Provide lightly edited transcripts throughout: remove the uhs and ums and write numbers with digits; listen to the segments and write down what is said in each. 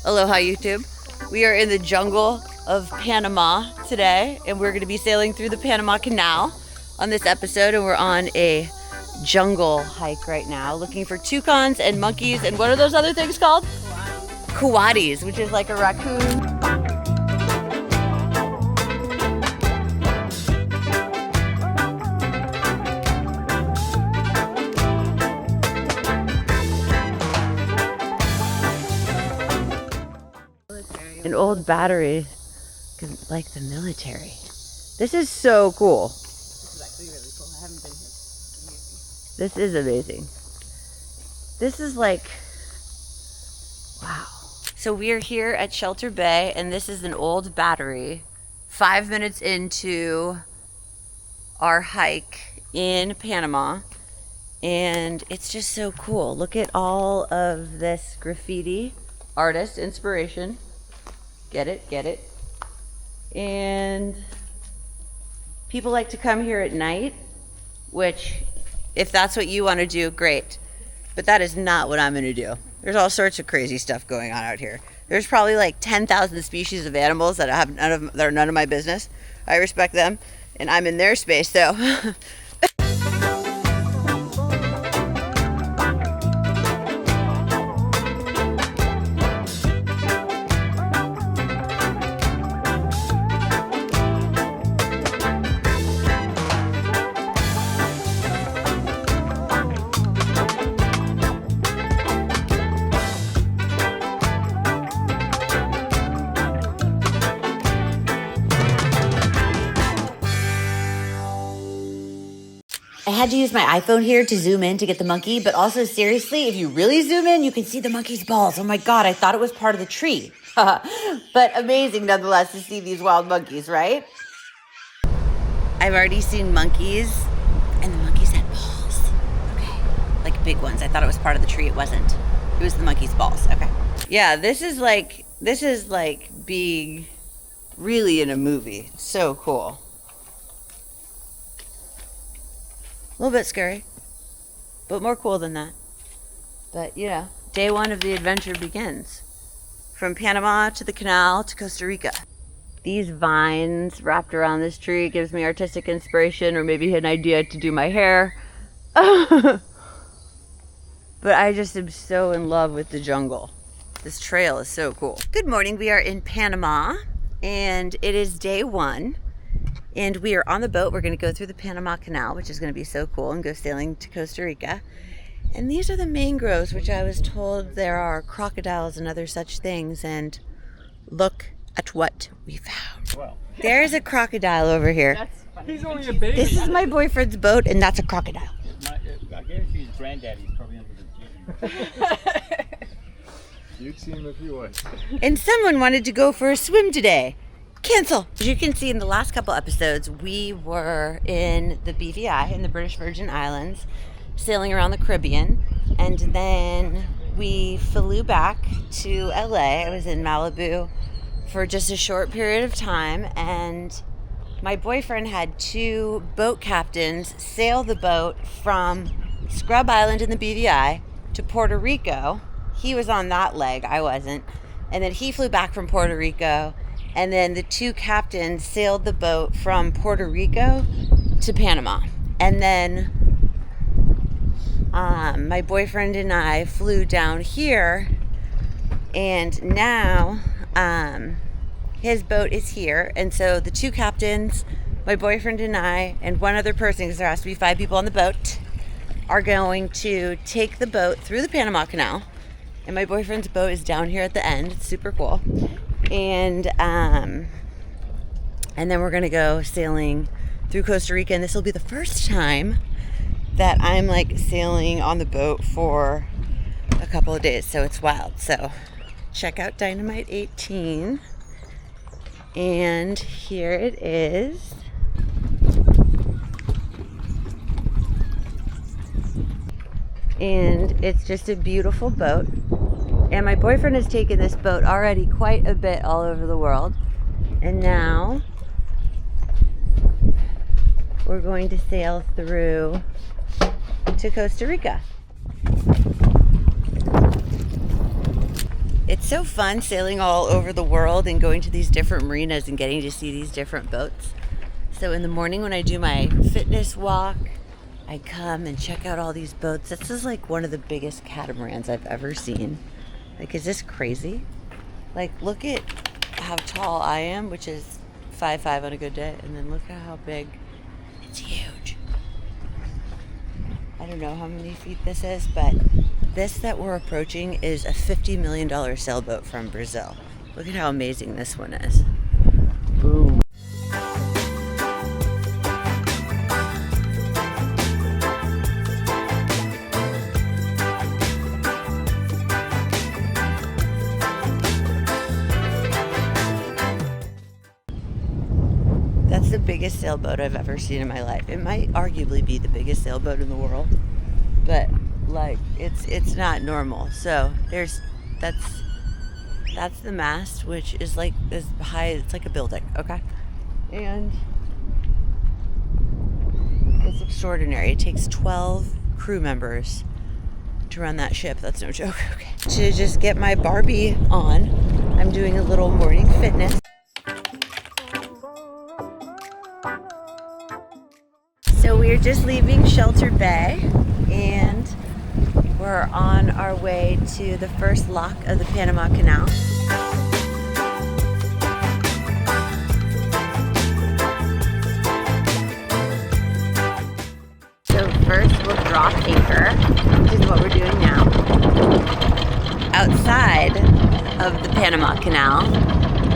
Aloha YouTube. We are in the jungle of Panama today, and we're going to be sailing through the Panama Canal on this episode, and we're on a jungle hike right now looking for toucans and monkeys and what are those other things called? Coatis, which is like a raccoon. An old battery, like the military. This is so cool. This is actually really cool. I haven't been here. This is amazing. This is like, wow. So we are here at Shelter Bay, and this is an old battery. 5 minutes into our hike in Panama, and it's just so cool. Look at all of this graffiti, artist inspiration. Get it, get it. And people like to come here at night, which if that's what you want to do, great. But that is not what I'm going to do. There's all sorts of crazy stuff going on out here. There's probably like 10,000 species of animals that are none of my business. I respect them, and I'm in their space, so. I had to use my iPhone here to zoom in to get the monkey, but also seriously, if you really zoom in, you can see the monkey's balls. Oh my God, I thought it was part of the tree. But amazing nonetheless to see these wild monkeys, right? I've already seen monkeys, and the monkeys had balls. Okay, like big ones. I thought it was part of the tree. It wasn't. It was the monkey's balls. Okay. Yeah, this is like being really in a movie. It's so cool. A little bit scary, but more cool than that. But you know, day one of the adventure begins. From Panama to the canal to Costa Rica. These vines wrapped around this tree gives me artistic inspiration, or maybe an idea to do my hair. But I just am so in love with the jungle. This trail is so cool. Good morning, we are in Panama, and it is day one. And we are on the boat. We're going to go through the Panama Canal, which is going to be so cool, and go sailing to Costa Rica. And these are the mangroves, which I was told there are crocodiles and other such things. And look at what we found. Wow. There's a crocodile over here. He's only a baby. This is my boyfriend's boat, and that's a crocodile. I guarantee his granddaddy's probably under the gym. You'd see him if you would. And someone wanted to go for a swim today. Cancel. As you can see in the last couple episodes, we were in the BVI, in the British Virgin Islands, sailing around the Caribbean, and then we flew back to LA. I was in Malibu for just a short period of time, and my boyfriend had two boat captains sail the boat from Scrub Island in the BVI to Puerto Rico. He was on that leg, I wasn't. And then he flew back from Puerto Rico. And then the two captains sailed the boat from Puerto Rico to Panama. And then my boyfriend and I flew down here. And now his boat is here. And so the two captains, my boyfriend and I, and one other person, because there has to be 5 people on the boat, are going to take the boat through the Panama Canal. And my boyfriend's boat is down here at the end. It's super cool. And then we're gonna go sailing through Costa Rica, and this will be the first time that I'm like sailing on the boat for a couple of days, so it's wild. So check out Dynamite 18, and here it is. And it's just a beautiful boat. And my boyfriend has taken this boat already quite a bit all over the world. And now we're going to sail through to Costa Rica. It's so fun sailing all over the world and going to these different marinas and getting to see these different boats. So in the morning when I do my fitness walk, I come and check out all these boats. This is like one of the biggest catamarans I've ever seen. Like, is this crazy? Like, look at how tall I am, which is 5'5" on a good day, and then look at how big. It's huge. I don't know how many feet this is, but this that we're approaching is a $50 million sailboat from Brazil. Look at how amazing this one is. Boom. That's the biggest sailboat I've ever seen in my life. It might arguably be the biggest sailboat in the world, but like it's not normal. So that's the mast, which is like as high, it's like a building, okay? And it's extraordinary. It takes 12 crew members to run that ship. That's no joke. Okay. To just get my Barbie on, I'm doing a little morning fitness. So we're just leaving Shelter Bay and we're on our way to the first lock of the Panama Canal. So first we'll drop anchor, which is what we're doing now, outside of the Panama Canal.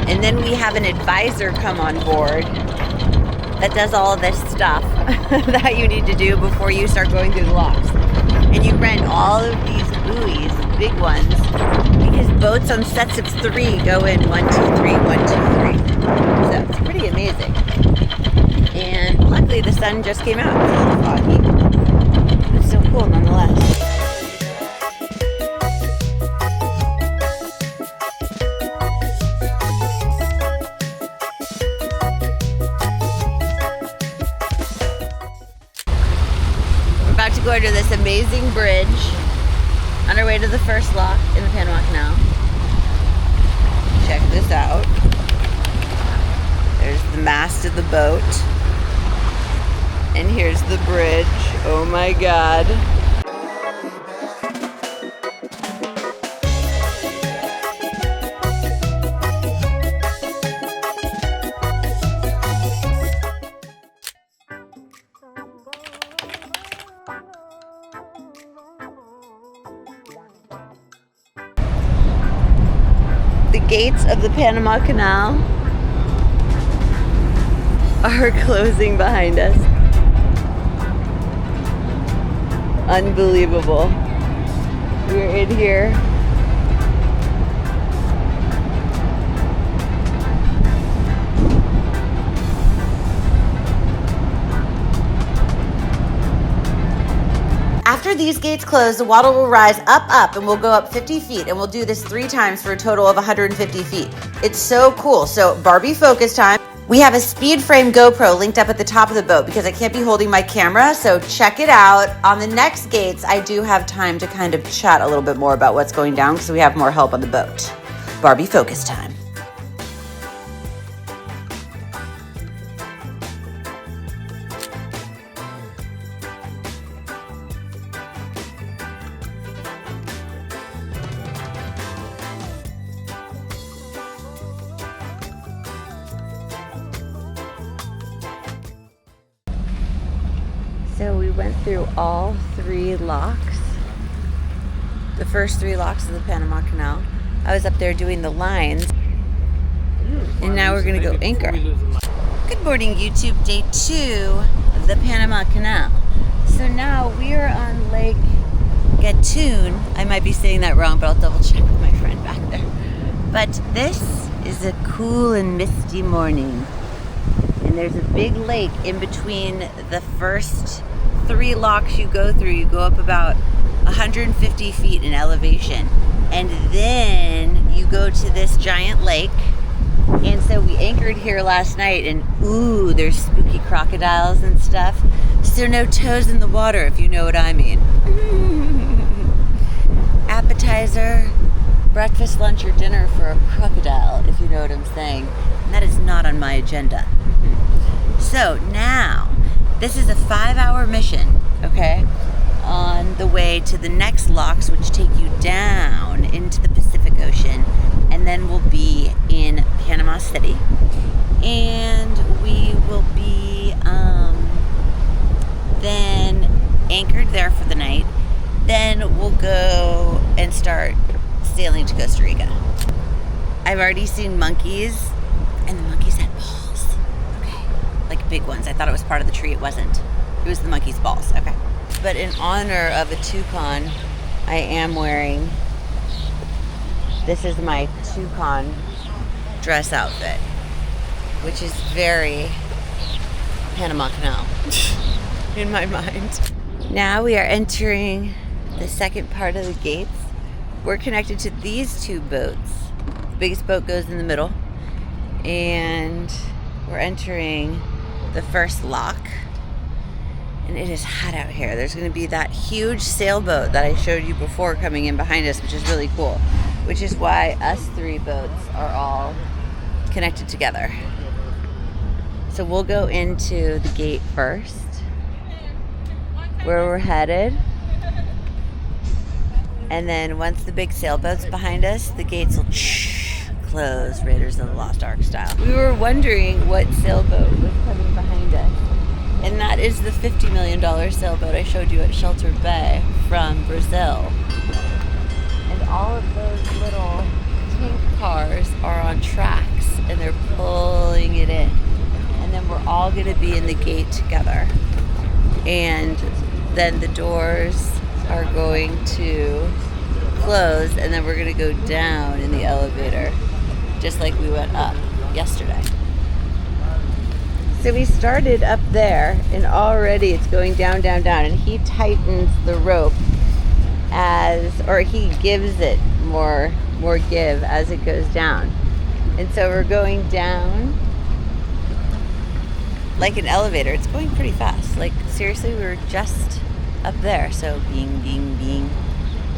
And then we have an advisor come on board that does all this stuff that you need to do before you start going through the locks. And you rent all of these buoys, big ones, because boats on sets of 3 go in 1, 2, 3, 1, 2, 3. So it's pretty amazing. And luckily the sun just came out. It's a little foggy. It's so cool nonetheless. About to go under this amazing bridge on our way to the first lock in the Panama Canal. Check this out. There's the mast of the boat. And here's the bridge. Oh my God. The gates of the Panama Canal are closing behind us. Unbelievable. We're in here. After these gates close, the water will rise up, and we'll go up 50 feet, and we'll do this 3 times for a total of 150 feet. It's so cool. So Barbie focus time. We have a speed frame GoPro linked up at the top of the boat because I can't be holding my camera, so check it out. On the next gates, I do have time to kind of chat a little bit more about what's going down because we have more help on the boat. Barbie focus time. So we went through all 3 locks, the first 3 locks of the Panama Canal. I was up there doing the lines, and now we're gonna go anchor. Good morning, YouTube. Day 2 of the Panama Canal. So now we are on Lake Gatun. I might be saying that wrong, but I'll double check with my friend back there. But this is a cool and misty morning. And there's a big lake in between the first 3 locks you go through. You go up about 150 feet in elevation. And then you go to this giant lake. And so we anchored here last night, and ooh, there's spooky crocodiles and stuff. So no toes in the water, if you know what I mean. Appetizer, breakfast, lunch, or dinner for a crocodile, if you know what I'm saying. And that is not on my agenda. So now, this is a 5-hour mission, okay? On the way to the next locks, which take you down into the Pacific Ocean. And then we'll be in Panama City. And we will be then anchored there for the night. Then we'll go and start sailing to Costa Rica. I've already seen monkeys, and the monkeys had balls. Okay, like big ones. I thought it was part of the tree. It wasn't. It was the monkey's balls. Okay. But in honor of a toucan, I am wearing, this is my toucan dress outfit, which is very Panama Canal in my mind. Now we are entering the second part of the gates. We're connected to these two boats. The biggest boat goes in the middle, and we're entering the first lock. And it is hot out here. There's going to be that huge sailboat that I showed you before coming in behind us, which is really cool, which is why us 3 boats are all connected together. So we'll go into the gate first, where we're headed. And then once the big sailboat's behind us, the gates will close, Raiders of the Lost Ark style. We were wondering what sailboat was coming behind us. And that is the $50 million sailboat I showed you at Shelter Bay from Brazil. And all of those little tank cars are on tracks, and they're pulling it in. And then we're all going to be in the gate together. And then the doors are going to close, and then we're going to go down in the elevator, just like we went up yesterday. So we started up there, and already it's going down, down, down, and he tightens the rope or he gives it more give as it goes down. And so we're going down like an elevator. It's going pretty fast. Like, seriously, we were just up there. So bing, bing, bing,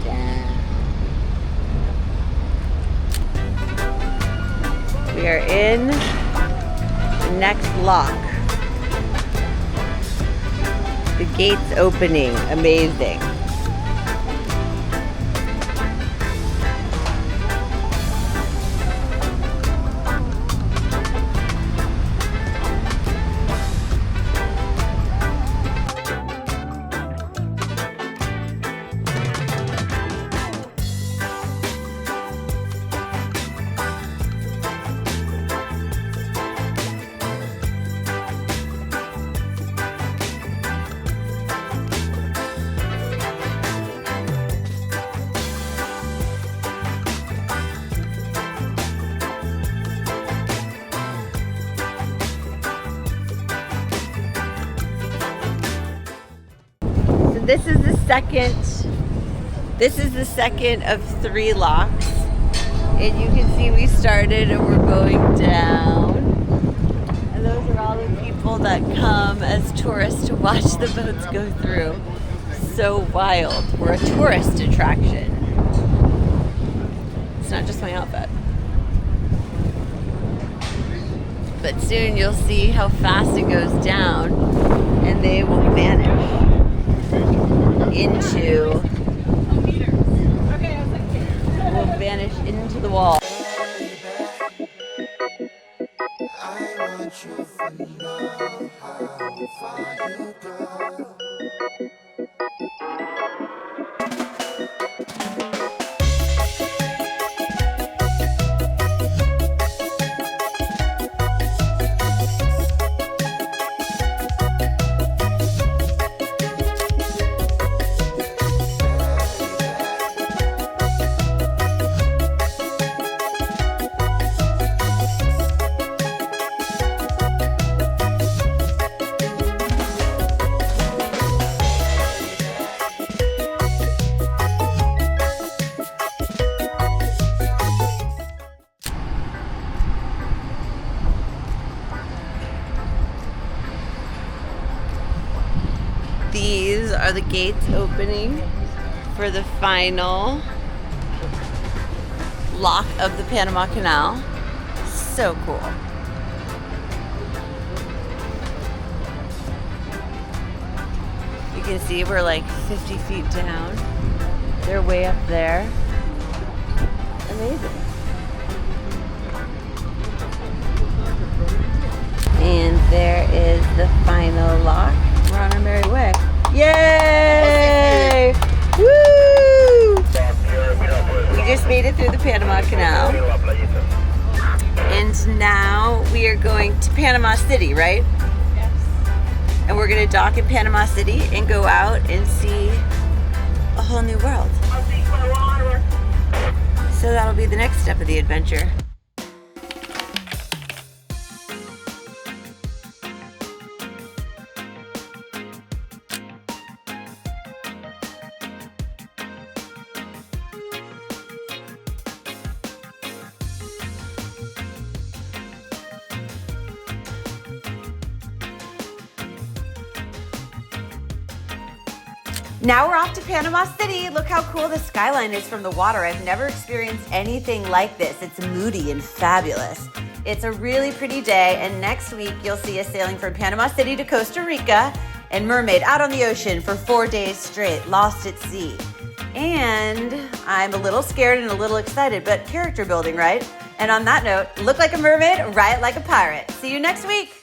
down. We are in the next lock. The gate's opening. Amazing. This is the second of 3 locks, and you can see we started and we're going down, and those are all the people that come as tourists to watch the boats go through. So wild. We're a tourist attraction. It's not just my outfit. But soon you'll see how fast it goes down, and they will vanish into the wall. I want you to know how far you go. These are the gates opening for the final lock of the Panama Canal. So cool. You can see we're like 50 feet down. They're way up there. Amazing. And there is the final lock. We're on our merry way. Yay! Woo! We just made it through the Panama Canal. And now we are going to Panama City, right? Yes. And we're going to dock in Panama City and go out and see a whole new world. So that'll be the next step of the adventure. Now we're off to Panama City. Look how cool the skyline is from the water. I've never experienced anything like this. It's moody and fabulous. It's a really pretty day, and next week you'll see us sailing from Panama City to Costa Rica and mermaid out on the ocean for 4 days straight, lost at sea. And I'm a little scared and a little excited, but character building, right? And on that note, look like a mermaid, ride like a pirate. See you next week.